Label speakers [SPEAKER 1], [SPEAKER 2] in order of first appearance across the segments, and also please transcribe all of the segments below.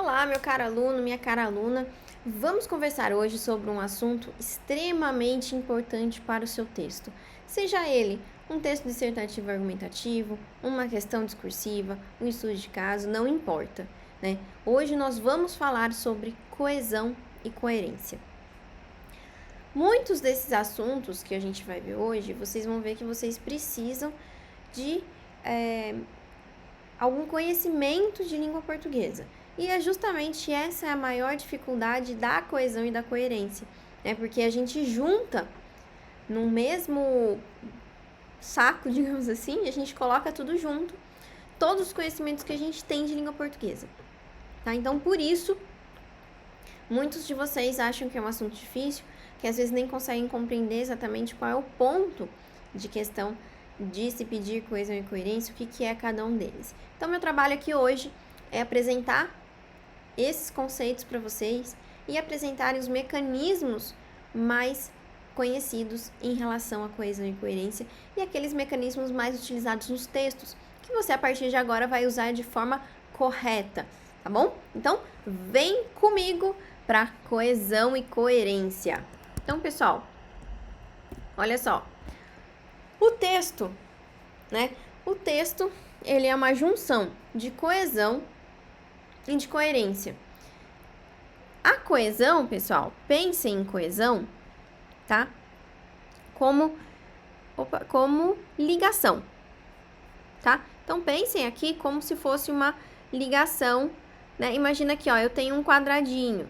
[SPEAKER 1] Olá, meu caro aluno, minha cara aluna. Vamos conversar hoje sobre um assunto extremamente importante para o seu texto. Seja ele um texto dissertativo argumentativo, uma questão discursiva, um estudo de caso, não importa, né? Hoje nós vamos falar sobre coesão e coerência. Muitos desses assuntos que a gente vai ver hoje, vocês vão ver que vocês precisam de algum conhecimento de língua portuguesa. E é justamente essa a maior dificuldade da coesão e da coerência, né? Porque a gente junta no mesmo saco, digamos assim, e a gente coloca tudo junto, todos os conhecimentos que a gente tem de língua portuguesa, tá? Então, por isso, muitos de vocês acham que é um assunto difícil, que às vezes nem conseguem compreender exatamente qual é o ponto de questão de se pedir coesão e coerência, o que é cada um deles. Então, meu trabalho aqui hoje é apresentar esses conceitos para vocês e apresentar os mecanismos mais conhecidos em relação à coesão e coerência e aqueles mecanismos mais utilizados nos textos, que você a partir de agora vai usar de forma correta, tá bom? Então, vem comigo para coesão e coerência. Então, pessoal, olha só. O texto, né? O texto, ele é uma junção de coesão e de coerência. A coesão, pessoal, pensem em coesão, tá? Como ligação, tá? Então, pensem aqui como se fosse uma ligação, né? Imagina aqui, ó, eu tenho um quadradinho.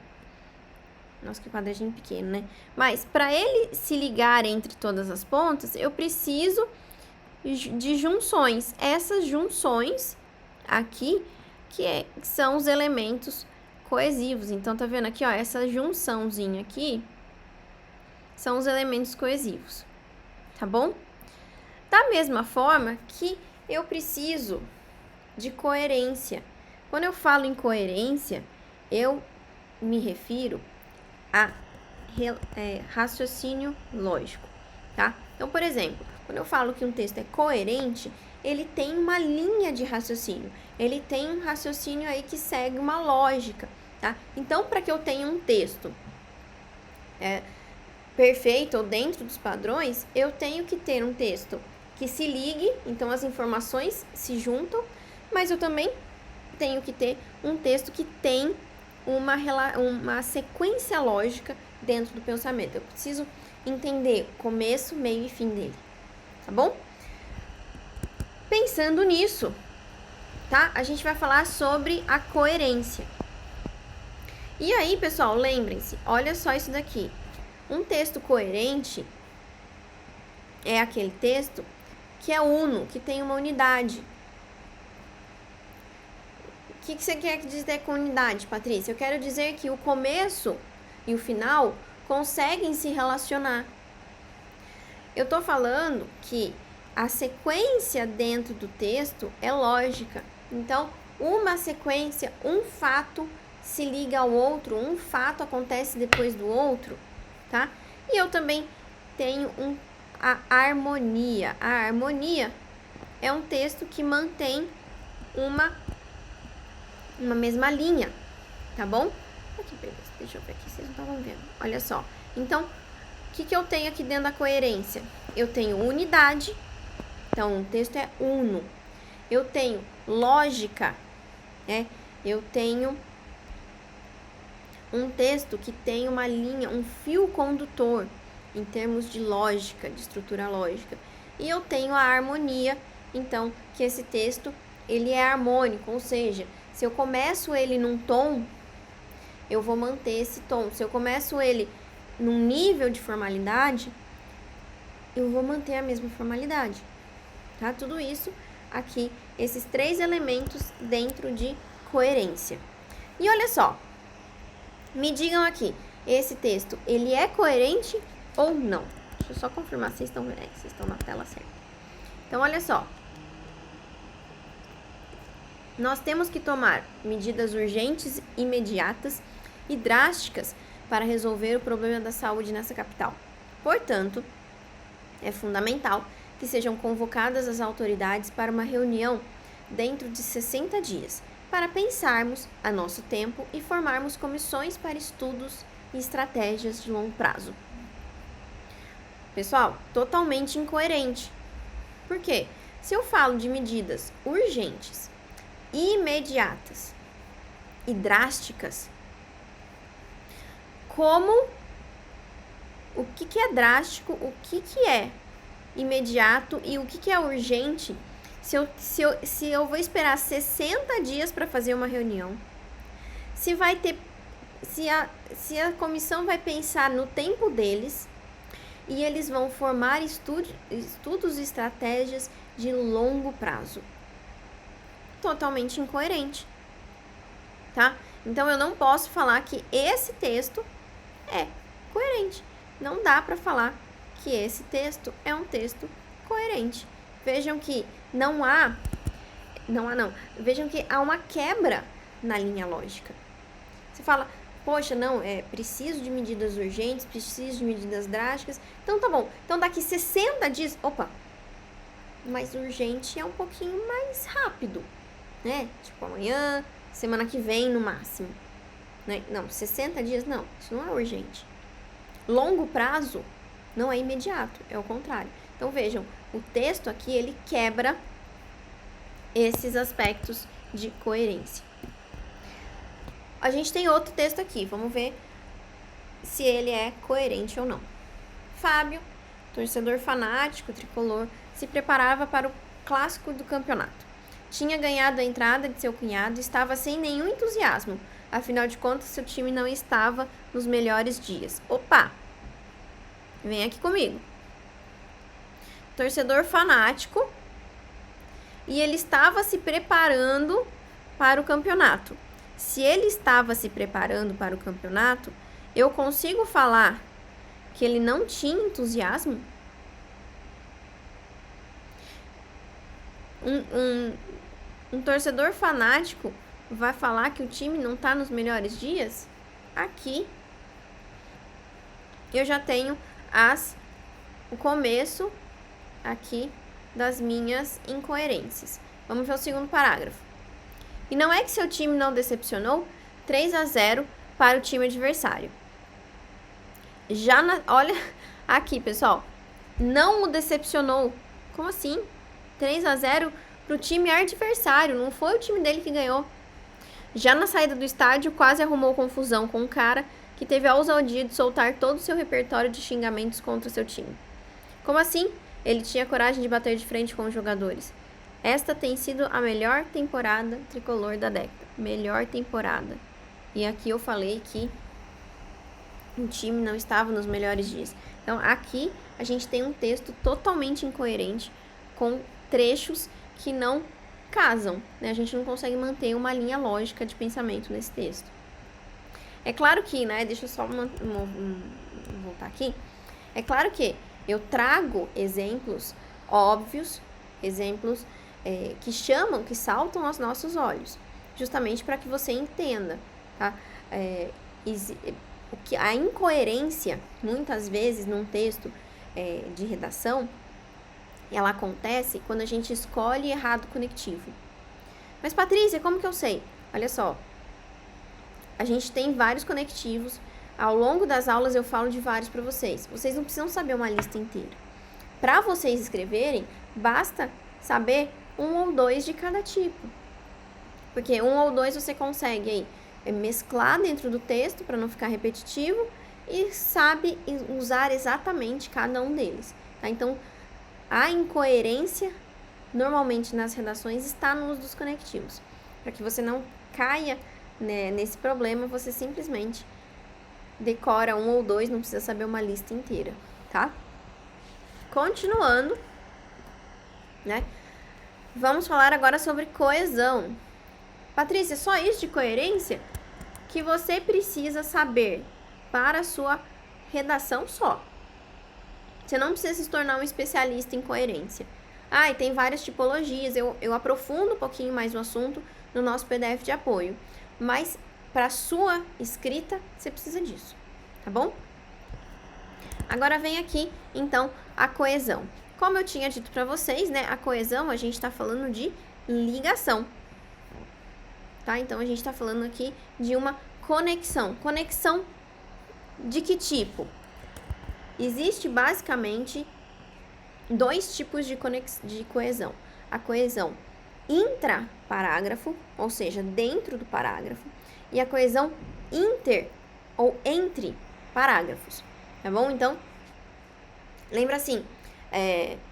[SPEAKER 1] Nossa, que quadradinho pequeno, né? Mas, para ele se ligar entre todas as pontas, eu preciso de junções. Essas junções aqui, que são os elementos coesivos. Então, tá vendo aqui, ó, essa junçãozinha aqui são os elementos coesivos, tá bom? Da mesma forma que eu preciso de coerência. Quando eu falo em coerência, eu me refiro a raciocínio lógico, tá? Então, por exemplo, quando eu falo que um texto é coerente, ele tem uma linha de raciocínio, ele tem um raciocínio aí que segue uma lógica, tá? Então, para que eu tenha um texto perfeito ou dentro dos padrões, eu tenho que ter um texto que se ligue, então as informações se juntam, mas eu também tenho que ter um texto que tem uma sequência lógica dentro do pensamento. Eu preciso entender começo, meio e fim dele, tá bom? Pensando nisso, tá? A gente vai falar sobre a coerência. E aí, pessoal, lembrem-se, olha só isso daqui. Um texto coerente é aquele texto que é uno, que tem uma unidade. O que você quer dizer com unidade, Patrícia? Eu quero dizer que o começo e o final conseguem se relacionar. Eu tô falando que a sequência dentro do texto é lógica. Então, uma sequência, um fato se liga ao outro, um fato acontece depois do outro, tá? E eu também tenho a harmonia. A harmonia é um texto que mantém uma mesma linha, tá bom? Aqui, deixa eu ver aqui, vocês não estavam vendo. Olha só. Então, o que eu tenho aqui dentro da coerência? Eu tenho unidade, então o texto é uno. Eu tenho lógica, né? Eu tenho um texto que tem uma linha, um fio condutor, em termos de lógica, de estrutura lógica. E eu tenho a harmonia, então, que esse texto, ele é harmônico, ou seja, se eu começo ele num tom, eu vou manter esse tom. Se eu começo ele num nível de formalidade, eu vou manter a mesma formalidade, tá? Tudo isso aqui, esses três elementos dentro de coerência. E olha só, me digam aqui, esse texto, ele é coerente ou não? Deixa eu só confirmar se vocês estão na tela certa. Então, olha só. Nós temos que tomar medidas urgentes, imediatas e drásticas para resolver o problema da saúde nessa capital. Portanto, é fundamental que sejam convocadas as autoridades para uma reunião dentro de 60 dias, para pensarmos a nosso tempo e formarmos comissões para estudos e estratégias de longo prazo. Pessoal, totalmente incoerente. Por quê? Se eu falo de medidas urgentes, imediatas e drásticas, o que é drástico, o que é imediato e o que é urgente, se eu vou esperar 60 dias para fazer uma reunião, se a comissão vai pensar no tempo deles e eles vão formar estudos e estratégias de longo prazo. Totalmente incoerente, tá? Então, eu não posso falar que esse texto é coerente. Não dá para falar que esse texto é um texto coerente. Vejam que Vejam que há uma quebra na linha lógica. Você fala, poxa, não, preciso de medidas urgentes, preciso de medidas drásticas. Então, tá bom. Então, daqui 60 dias... Opa! Mas urgente é um pouquinho mais rápido, né? Tipo, amanhã, semana que vem, no máximo. Né? Não, 60 dias, não. Isso não é urgente. Longo prazo não é imediato, é o contrário. Então, vejam, o texto aqui, ele quebra esses aspectos de coerência. A gente tem outro texto aqui, vamos ver se ele é coerente ou não. Fábio, torcedor fanático, tricolor, se preparava para o clássico do campeonato. Tinha ganhado a entrada de seu cunhado e estava sem nenhum entusiasmo. Afinal de contas, seu time não estava nos melhores dias. Opa! Vem aqui comigo. Torcedor fanático e ele estava se preparando para o campeonato. Se ele estava se preparando para o campeonato, eu consigo falar que ele não tinha entusiasmo? Um torcedor fanático vai falar que o time não está nos melhores dias? Aqui eu já tenho o começo aqui das minhas incoerências. Vamos ver o segundo parágrafo. E não é que seu time não decepcionou? 3-0 para o time adversário. Olha aqui, pessoal. Não o decepcionou. Como assim? 3-0 para o time adversário. Não foi o time dele que ganhou. Já na saída do estádio, quase arrumou confusão com um cara que teve a ousadia de soltar todo o seu repertório de xingamentos contra seu time. Como assim? Ele tinha coragem de bater de frente com os jogadores. Esta tem sido a melhor temporada tricolor da década. Melhor temporada. E aqui eu falei que o time não estava nos melhores dias. Então, aqui a gente tem um texto totalmente incoerente, com trechos que não casam, né? A gente não consegue manter uma linha lógica de pensamento nesse texto. É claro que, né? Deixa eu só voltar aqui. É claro que eu trago exemplos óbvios, exemplos que saltam aos nossos olhos, justamente para que você entenda, tá? A incoerência, muitas vezes, num texto de redação, ela acontece quando a gente escolhe errado o conectivo. Mas, Patrícia, como que eu sei? Olha só, a gente tem vários conectivos. Ao longo das aulas eu falo de vários para vocês. Vocês não precisam saber uma lista inteira. Para vocês escreverem, basta saber 1 ou 2 de cada tipo. Porque 1 ou 2 você consegue aí mesclar dentro do texto para não ficar repetitivo e sabe usar exatamente cada um deles. Tá? Então, a incoerência normalmente nas redações está no uso dos conectivos. Para que você não caia, né, nesse problema, você simplesmente decora 1 ou 2, não precisa saber uma lista inteira, tá? Continuando, né? Vamos falar agora sobre coesão. Patrícia, só isso de coerência que você precisa saber para a sua redação só. Você não precisa se tornar um especialista em coerência. E tem várias tipologias, eu aprofundo um pouquinho mais o assunto no nosso PDF de apoio. Mas para a sua escrita, você precisa disso, tá bom? Agora vem aqui, então, a coesão. Como eu tinha dito para vocês, né, a coesão, a gente está falando de ligação. tá? Então, a gente está falando aqui de uma conexão. Conexão de que tipo? Existe basicamente dois tipos de coesão. A coesão intraparágrafo, ou seja, dentro do parágrafo, e a coesão inter ou entre parágrafos, tá bom? Então, lembra assim,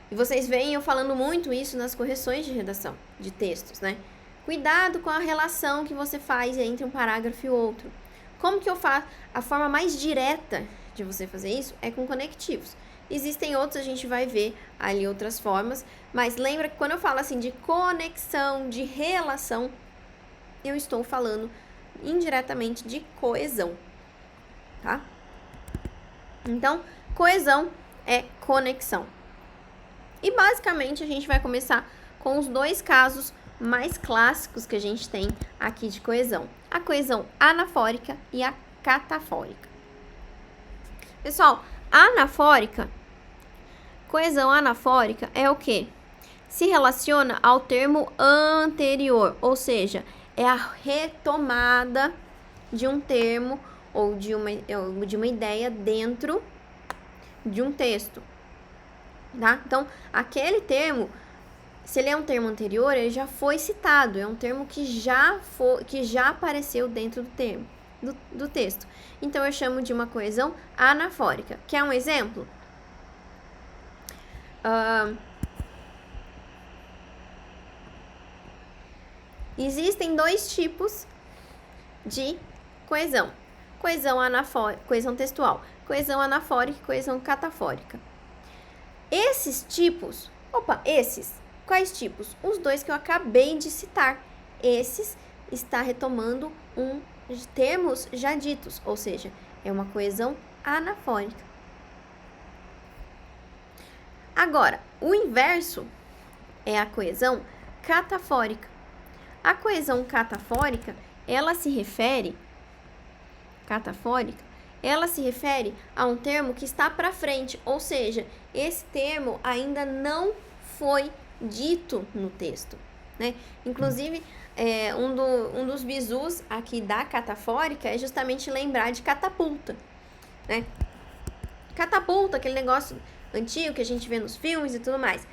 [SPEAKER 1] e vocês veem eu falando muito isso nas correções de redação de textos, né? Cuidado com a relação que você faz entre um parágrafo e outro. Como que eu faço? A forma mais direta de você fazer isso é com conectivos. Existem outros, a gente vai ver ali outras formas, mas lembra que quando eu falo assim de conexão, de relação, eu estou falando indiretamente de coesão, tá? Então, coesão é conexão. E basicamente a gente vai começar com os dois casos mais clássicos que a gente tem aqui de coesão: a coesão anafórica e a catafórica. Pessoal, coesão anafórica é o quê? Se relaciona ao termo anterior, ou seja, é a retomada de um termo ou de uma ideia dentro de um texto, tá? Então, aquele termo, se ele é um termo anterior, ele já foi citado, é um termo que já apareceu dentro do texto. Então, eu chamo de uma coesão anafórica. Quer um exemplo? Existem dois tipos de coesão: coesão anafórica, coesão textual, coesão anafórica e coesão catafórica. Esses tipos, quais tipos? Os dois que eu acabei de citar. Esses está retomando termos já ditos, ou seja, é uma coesão anafórica. Agora, o inverso é a coesão catafórica. A coesão catafórica, ela se refere a um termo que está para frente, ou seja, esse termo ainda não foi dito no texto, né? Inclusive, um dos bizus aqui da catafórica é justamente lembrar de catapulta, né? Catapulta, aquele negócio antigo que a gente vê nos filmes e tudo mais.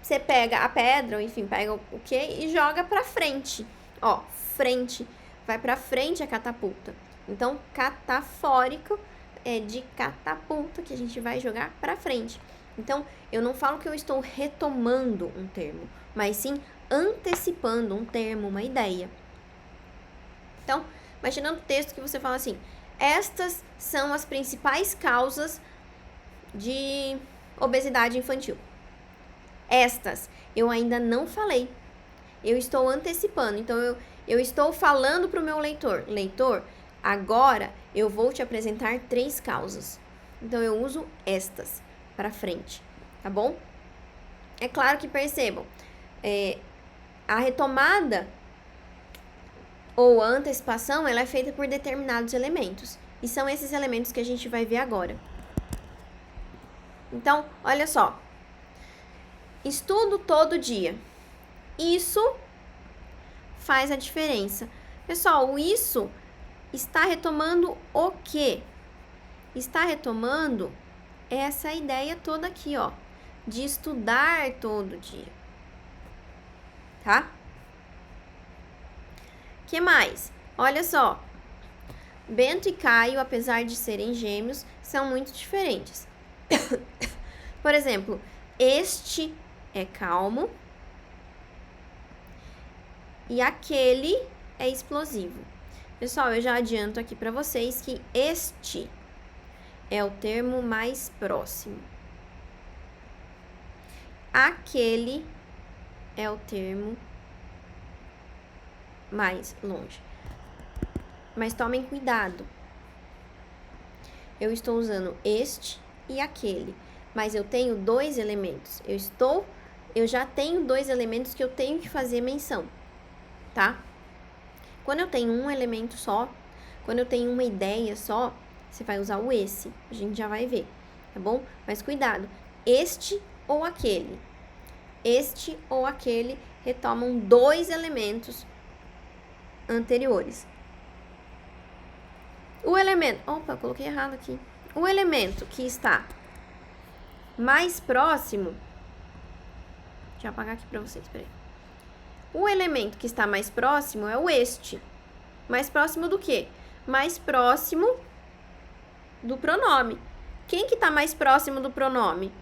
[SPEAKER 1] Você pega a pedra, ou enfim, pega o quê? E joga pra frente. Ó, frente. Vai pra frente a catapulta. Então, catafórico é de catapulta, que a gente vai jogar pra frente. Então, eu não falo que eu estou retomando um termo, mas sim antecipando um termo, uma ideia. Então, imaginando o texto que você fala assim: estas são as principais causas de obesidade infantil. Estas, eu ainda não falei. Eu estou antecipando. Então, eu estou falando para o meu leitor: leitor, agora eu vou te apresentar 3 causas. Então, eu uso estas para frente, tá bom? É claro que percebam, a retomada ou a antecipação, ela é feita por determinados elementos. E são esses elementos que a gente vai ver agora. Então, olha só. Estudo todo dia. Isso faz a diferença. Pessoal, o isso está retomando o quê? Está retomando essa ideia toda aqui, ó, de estudar todo dia. Tá? Que mais? Olha só. Bento e Caio, apesar de serem gêmeos, são muito diferentes. Por exemplo, este é calmo e aquele é explosivo. Pessoal, eu já adianto aqui para vocês que este é o termo mais próximo. Aquele é o termo mais longe. Mas tomem cuidado. Eu estou usando este e aquele, mas eu tenho 2 elementos. Eu já tenho 2 elementos que eu tenho que fazer menção, tá? Quando eu tenho um elemento só, quando eu tenho uma ideia só, você vai usar o esse. A gente já vai ver, tá bom? Mas cuidado, este ou aquele. Este ou aquele retomam 2 elementos anteriores. O elemento... Opa, coloquei errado aqui. O elemento que está mais próximo... Deixa eu apagar aqui para vocês, peraí. O elemento que está mais próximo é o este. Mais próximo do quê? Mais próximo do pronome. Quem que está mais próximo do pronome?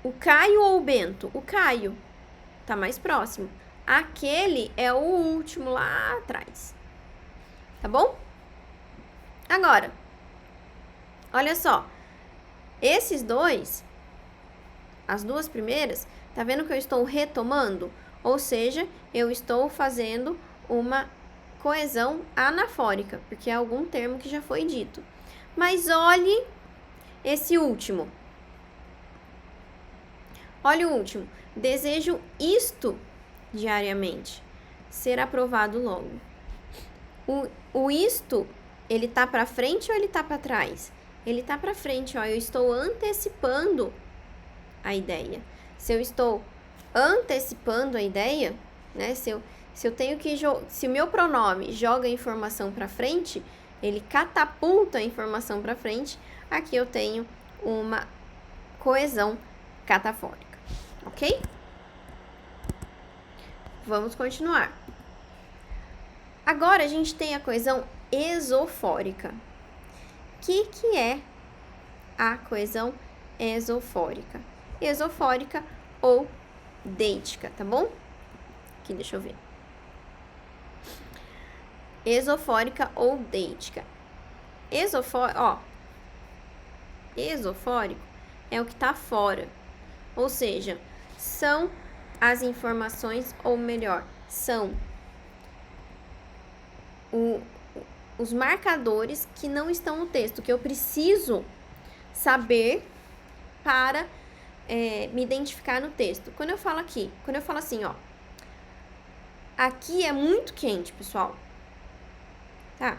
[SPEAKER 1] O Caio ou o Bento? O Caio está mais próximo. Aquele é o último lá atrás. Tá bom? Agora, olha só. Esses dois, as duas primeiras, tá vendo que eu estou retomando? Ou seja, eu estou fazendo uma coesão anafórica, porque é algum termo que já foi dito. Mas olhe esse último. Olha o último. Desejo isto diariamente. Ser aprovado logo. O isto, ele tá para frente ou ele tá para trás? Ele tá para frente, ó. Eu estou antecipando a ideia. Se eu estou antecipando a ideia, né? Se eu tenho que se o meu pronome joga a informação para frente, ele catapulta a informação para frente. Aqui eu tenho uma coesão catafórica, ok? Vamos continuar. Agora a gente tem a coesão esofórica. O que é a coesão esofórica? Esofórica ou deítica, tá bom? Aqui, deixa eu ver. Esofórica ou deítica. Esofórico é o que tá fora. Ou seja, são as informações, ou melhor, são os marcadores que não estão no texto, que eu preciso saber para me identificar no texto. Quando eu falo assim, ó, aqui é muito quente, pessoal. Tá?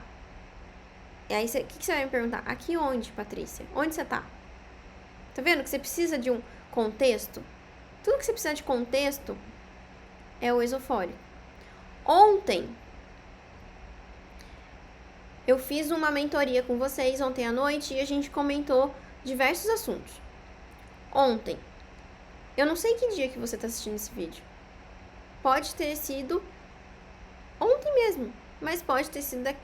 [SPEAKER 1] E aí, o que você vai me perguntar? Aqui onde, Patrícia? Onde você tá? Tá vendo que você precisa de um contexto? Tudo que você precisa de contexto é o esofórico. Ontem, eu fiz uma mentoria com vocês ontem à noite e a gente comentou diversos assuntos. Ontem, eu não sei que dia que você tá assistindo esse vídeo. Pode ter sido ontem mesmo, mas pode ter sido daqui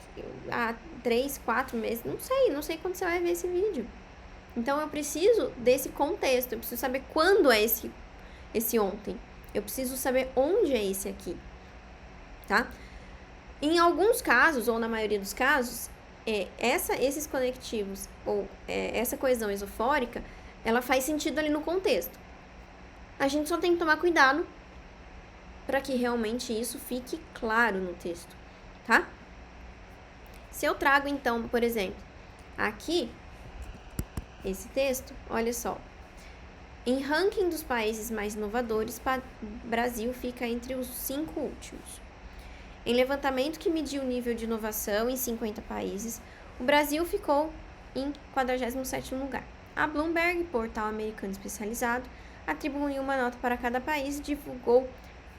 [SPEAKER 1] a 3, 4 meses, não sei quando você vai ver esse vídeo. Então, eu preciso desse contexto, eu preciso saber quando é esse ontem. Eu preciso saber onde é esse aqui, tá? Em alguns casos, ou na maioria dos casos, esses conectivos, ou essa coesão esofórica, ela faz sentido ali no contexto. A gente só tem que tomar cuidado para que realmente isso fique claro no texto, tá? Se eu trago, então, por exemplo, aqui, esse texto, olha só. Em ranking dos países mais inovadores, o Brasil fica entre os 5 últimos. Em levantamento que mediu o nível de inovação em 50 países, o Brasil ficou em 47º lugar. A Bloomberg, portal americano especializado, atribuiu uma nota para cada país e divulgou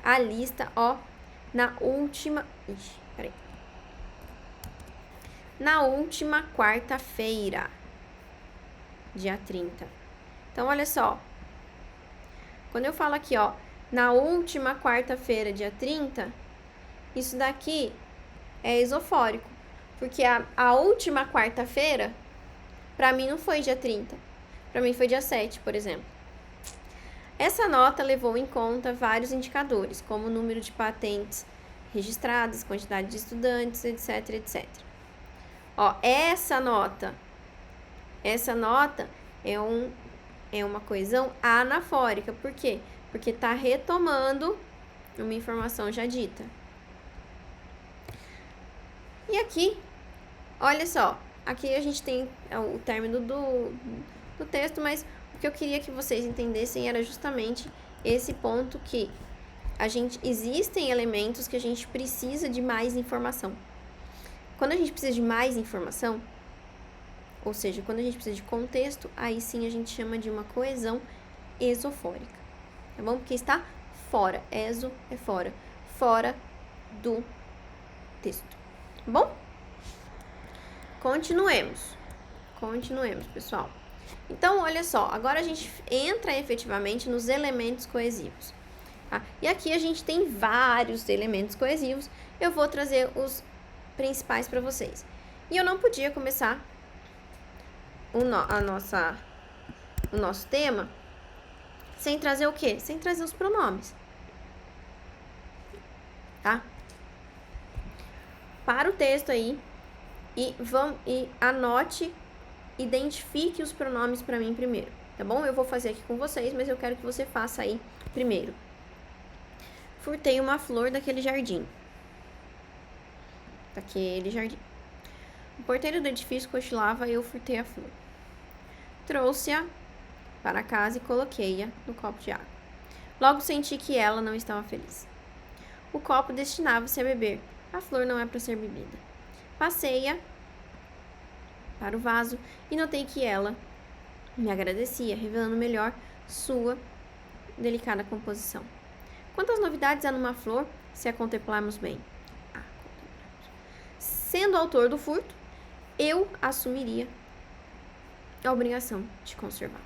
[SPEAKER 1] a lista, na última quarta-feira, dia 30. Então, olha só. Quando eu falo aqui, na última quarta-feira, dia 30, isso daqui é esofórico. Porque a última quarta-feira, para mim, não foi dia 30. Para mim, foi dia 7, por exemplo. Essa nota levou em conta vários indicadores, como o número de patentes registradas, quantidade de estudantes, etc, etc. Essa nota é uma coesão anafórica. Por quê? Porque está retomando uma informação já dita. E aqui, olha só, aqui a gente tem o término do texto, mas o que eu queria que vocês entendessem era justamente esse ponto que existem elementos que a gente precisa de mais informação. Quando a gente precisa de mais informação, ou seja, quando a gente precisa de contexto, aí sim a gente chama de uma coesão esofórica, tá bom? Porque está fora, eso é fora do texto. Bom? Continuemos, pessoal. Então, olha só, agora a gente entra efetivamente nos elementos coesivos. Tá? E aqui a gente tem vários elementos coesivos. Eu vou trazer os principais para vocês. E eu não podia começar o nosso tema sem trazer o quê? Sem trazer os pronomes. Tá? Para o texto aí e anote, identifique os pronomes para mim primeiro, tá bom? Eu vou fazer aqui com vocês, mas eu quero que você faça aí primeiro. Furtei uma flor daquele jardim. Daquele jardim. O porteiro do edifício cochilava e eu furtei a flor. Trouxe-a para casa e coloquei-a no copo de água. Logo senti que ela não estava feliz. O copo destinava-se a beber. A flor não é para ser bebida. Passei-a para o vaso e notei que ela me agradecia, revelando melhor sua delicada composição. Quantas novidades há numa flor, se a contemplarmos bem? Sendo autor do furto, eu assumiria a obrigação de conservar.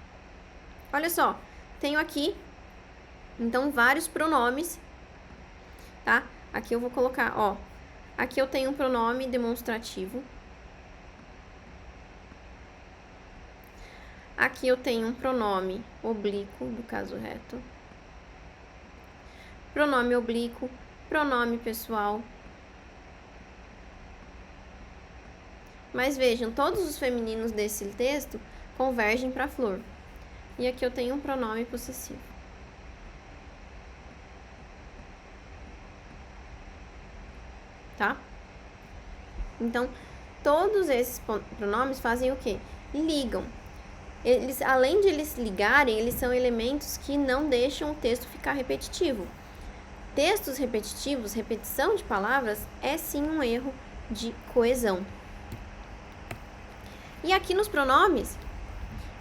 [SPEAKER 1] Olha só, tenho aqui, então, vários pronomes, tá? Aqui eu vou colocar, ó, aqui eu tenho um pronome demonstrativo. Aqui eu tenho um pronome oblíquo, do caso reto. Pronome oblíquo, pronome pessoal. Mas vejam, todos os femininos desse texto convergem para flor. E aqui eu tenho um pronome possessivo. Tá? Então, todos esses pronomes fazem o quê? Ligam. Eles, além de eles ligarem, eles são elementos que não deixam o texto ficar repetitivo. Textos repetitivos, repetição de palavras, é sim um erro de coesão. E aqui nos pronomes,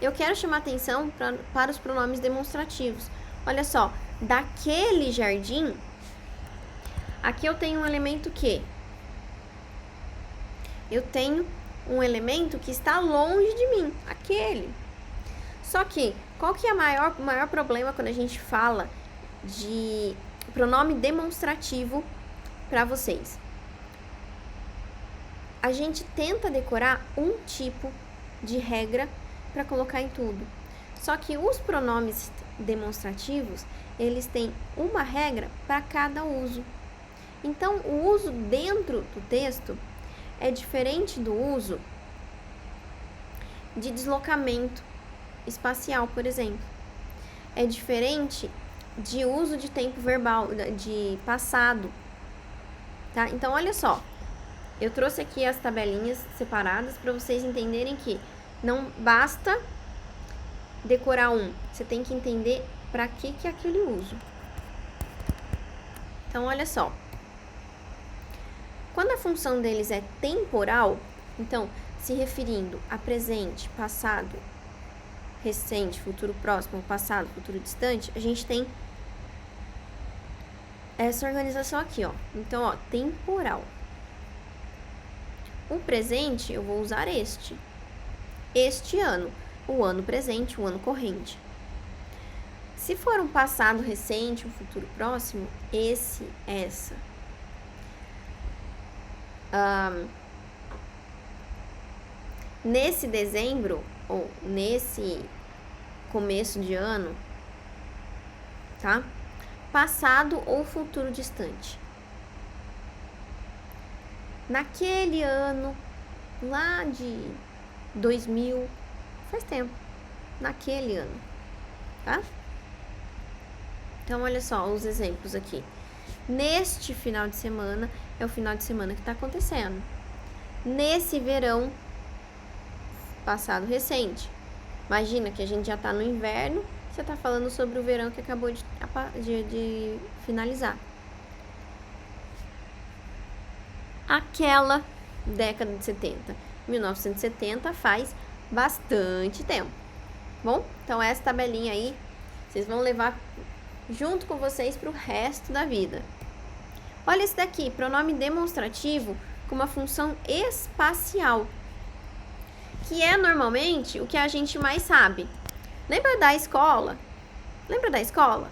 [SPEAKER 1] eu quero chamar atenção para os pronomes demonstrativos. Olha só, daquele jardim, aqui eu tenho um elemento que? Eu tenho um elemento que está longe de mim, aquele. Só que, qual que é o maior problema quando a gente fala de pronome demonstrativo para vocês? A gente tenta decorar um tipo de regra para colocar em tudo. Só que os pronomes demonstrativos, eles têm uma regra para cada uso. Então, o uso dentro do texto é diferente do uso de deslocamento espacial, por exemplo. É diferente de uso de tempo verbal, de passado, tá? Então, olha só. Eu trouxe aqui as tabelinhas separadas para vocês entenderem que não basta decorar um, você tem que entender para que é aquele uso. Então, olha só. Quando a função deles é temporal, então, se referindo a presente, passado, recente, futuro próximo, passado, futuro distante, a gente tem essa organização aqui, ó. Então, ó, temporal. O presente, eu vou usar este ano, o ano presente, o ano corrente. Se for um passado recente, um futuro próximo, esse, essa. Nesse dezembro, ou nesse começo de ano, tá? Passado ou futuro distante. Naquele ano, lá de 2000, faz tempo, naquele ano, tá? Então, olha só os exemplos aqui. Neste final de semana, é o final de semana que está acontecendo. Nesse verão, passado recente. Imagina que a gente já está no inverno, você está falando sobre o verão que acabou de finalizar. Aquela década de 70. 1970 faz bastante tempo. Bom, então essa tabelinha aí, vocês vão levar junto com vocês para o resto da vida. Olha esse daqui, pronome demonstrativo com uma função espacial, que é normalmente o que a gente mais sabe. Lembra da escola? Lembra da escola?